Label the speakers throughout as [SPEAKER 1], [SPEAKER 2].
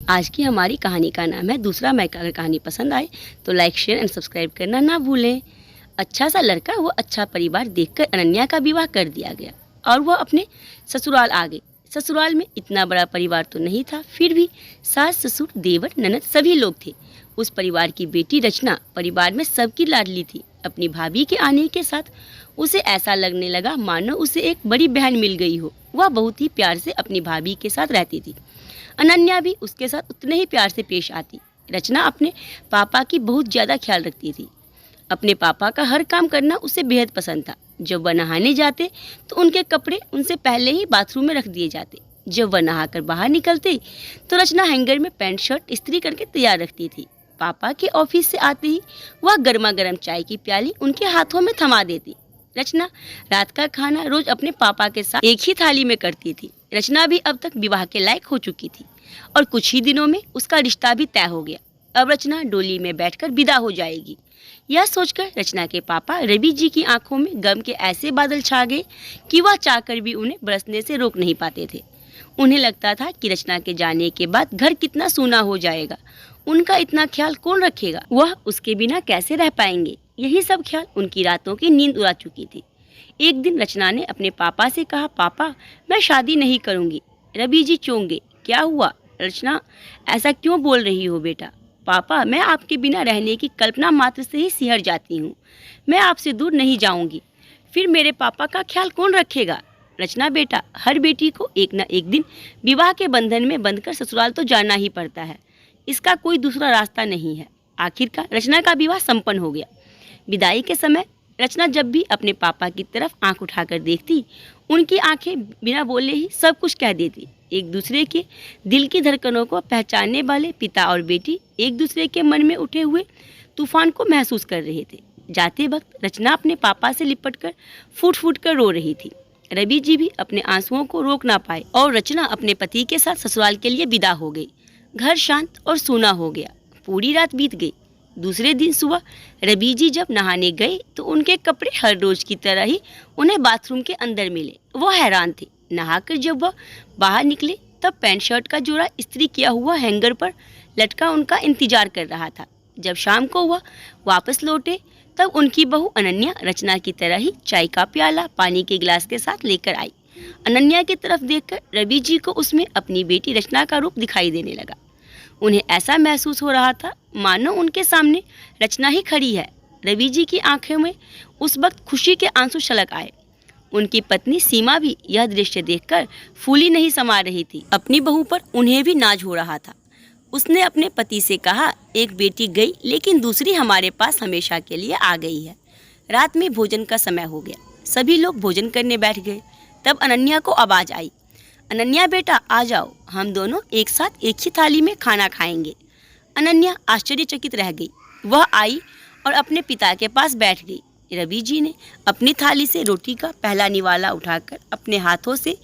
[SPEAKER 1] आज की हमारी कहानी का नाम है दूसरा मायका। अगर कहानी पसंद आए तो लाइक, शेयर एंड सब्सक्राइब करना ना भूलें। अच्छा सा लड़का वो अच्छा परिवार देखकर अनन्या का विवाह कर दिया गया और वह अपने ससुराल आ गई। ससुराल में इतना बड़ा परिवार तो नहीं था, फिर भी सास, ससुर, देवर, ननद सभी लोग थे। उस परिवार की बेटी रचना परिवार में सबकी लाडली थी। अपनी भाभी के आने के साथ उसे ऐसा लगने लगा मानो उसे एक बड़ी बहन मिल गई हो। वह बहुत ही प्यार से अपनी भाभी के साथ रहती थी। अनन्या भी उसके साथ उतने ही प्यार से पेश आती। रचना अपने पापा की बहुत ज़्यादा ख्याल रखती थी। अपने पापा का हर काम करना उसे बेहद पसंद था। जब वह नहाने जाते तो उनके कपड़े उनसे पहले ही बाथरूम में रख दिए जाते। जब वह नहाकर बाहर निकलते तो रचना हैंगर में पैंट शर्ट इस्त्री करके तैयार रखती थी। पापा के ऑफिस से आते ही वह गर्मा गर्म चाय की प्याली उनके हाथों में थमा देती। रचना रात का खाना रोज अपने पापा के साथ एक ही थाली में करती थी। रचना भी अब तक विवाह के लायक हो चुकी थी और कुछ ही दिनों में उसका रिश्ता भी तय हो गया। अब रचना डोली में बैठकर विदा हो जाएगी। यह सोचकर रचना के पापा रवि जी की आंखों में गम के ऐसे बादल छा गए कि वह चाहकर भी उन्हें बरसने से रोक नहीं पाते थे। उन्हें लगता था कि रचना के जाने के बाद घर कितना सूना हो जाएगा। उनका इतना ख्याल कौन रखेगा, वह उसके बिना कैसे रह पाएंगे। यही सब ख्याल उनकी रातों की नींद उड़ा चुकी थी। एक दिन रचना ने अपने पापा से कहा, पापा मैं शादी नहीं करूंगी। रवि जी चौंके, क्या हुआ रचना, ऐसा क्यों बोल रही हो बेटा? पापा मैं आपके बिना रहने की कल्पना मात्र से ही सिहर जाती हूँ। मैं आपसे दूर नहीं जाऊंगी, फिर मेरे पापा का ख्याल कौन रखेगा? रचना बेटा, हर बेटी को एक न एक दिन विवाह के बंधन में बंधकर ससुराल तो जाना ही पड़ता है। इसका कोई दूसरा रास्ता नहीं है। आखिरकार रचना का विवाह संपन्न हो गया। विदाई के समय रचना जब भी अपने पापा की तरफ आंख उठाकर देखती, उनकी आंखें बिना बोले ही सब कुछ कह देती। एक दूसरे के दिल की धड़कनों को पहचानने वाले पिता और बेटी एक दूसरे के मन में उठे हुए तूफान को महसूस कर रहे थे। जाते वक्त रचना अपने पापा से लिपटकर फूट फूट कर रो रही थी। रवि जी भी अपने आंसुओं को रोक ना पाए और रचना अपने पति के साथ ससुराल के लिए विदा हो गई। घर शांत और सूना हो गया। पूरी रात बीत गई। दूसरे दिन सुबह रवि जी जब नहाने गए तो उनके कपड़े हर रोज की तरह ही उन्हें बाथरूम के अंदर मिले। वो हैरान थे। नहाकर जब वह बाहर निकले तब पैंट शर्ट का जोड़ा इस्त्री किया हुआ हैंगर पर लटका उनका इंतजार कर रहा था। जब शाम को वह वापस लौटे तब उनकी बहू अनन्या रचना की तरह ही चाय का प्याला पानी के गिलास के साथ लेकर आई। अनन्या की तरफ देखकर रवि जी को उसमें अपनी बेटी रचना का रूप दिखाई देने लगा। उन्हें ऐसा महसूस हो रहा था मानो उनके सामने रचना ही खड़ी है। रवि जी की आंखों में उस वक्त खुशी के आंसू छलक आए। उनकी पत्नी सीमा भी यह दृश्य देखकर फूली नहीं समा रही थी। अपनी बहू पर उन्हें भी नाज हो रहा था। उसने अपने पति से कहा, एक बेटी गई लेकिन दूसरी हमारे पास हमेशा के लिए आ गई है। रात में भोजन का समय हो गया। सभी लोग भोजन करने बैठ गए। तब अनन्या को आवाज़ आई, अनन्या बेटा आ जाओ, हम दोनों एक साथ एक ही थाली में खाना खाएंगे। अनन्या आश्चर्यचकित रह गई। वह आई और अपने पिता के पास बैठ गई। रवि जी ने अपनी थाली से रोटी का पहला निवाला उठाकर अपने हाथों से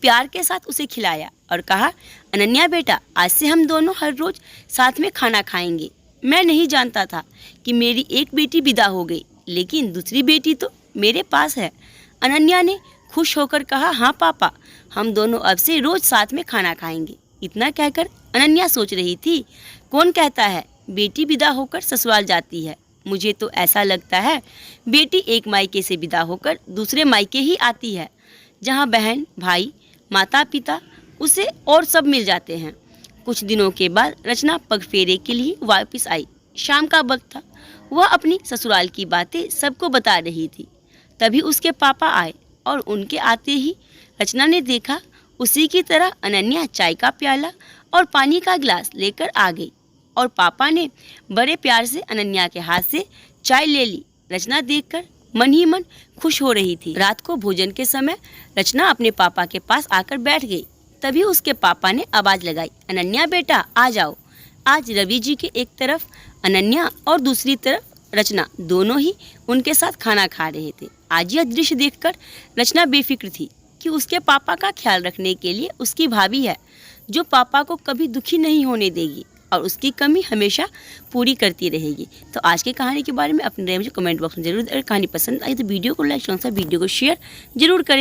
[SPEAKER 1] प्यार के साथ उसे खिलाया और कहा, अनन्या बेटा आज से हम दोनों हर रोज साथ में खाना खाएंगे। मैं नहीं जानता था कि मेरी एक बेटी विदा हो गई, लेकिन दूसरी बेटी तो मेरे पास है। अनन्या ने खुश होकर कहा, हाँ पापा, हम दोनों अब से रोज साथ में खाना खाएंगे। इतना कहकर अनन्या सोच रही थी, कौन कहता है बेटी विदा होकर ससुराल जाती है? मुझे तो ऐसा लगता है बेटी एक मायके से विदा होकर दूसरे मायके ही आती है, जहाँ बहन, भाई, माता पिता उसे और सब मिल जाते हैं। कुछ दिनों के बाद रचना पगफेरे के लिए वापस आई। शाम का वक्त था। वह अपनी ससुराल की बातें सबको बता रही थी। तभी उसके पापा आए और उनके आते ही रचना ने देखा उसी की तरह अनन्या चाय का प्याला और पानी का गिलास लेकर आ गई और पापा ने बड़े प्यार से अनन्या के हाथ से चाय ले ली। रचना देखकर मन ही मन खुश हो रही थी। रात को भोजन के समय रचना अपने पापा के पास आकर बैठ गई। तभी उसके पापा ने आवाज़ लगाई, अनन्या बेटा आ जाओ। आज रवि जी के एक तरफ अनन्या और दूसरी तरफ रचना दोनों ही उनके साथ खाना खा रहे थे। आज यह दृश्य देखकर रचना बेफिक्र थी कि उसके पापा का ख्याल रखने के लिए उसकी भाभी है, जो पापा को कभी दुखी नहीं होने देगी और उसकी कमी हमेशा पूरी करती रहेगी। तो आज की कहानी के बारे में अपने मुझे कमेंट बॉक्स में जरूर। अगर कहानी पसंद आई तो वीडियो को लाइक, वीडियो को शेयर जरूर करें।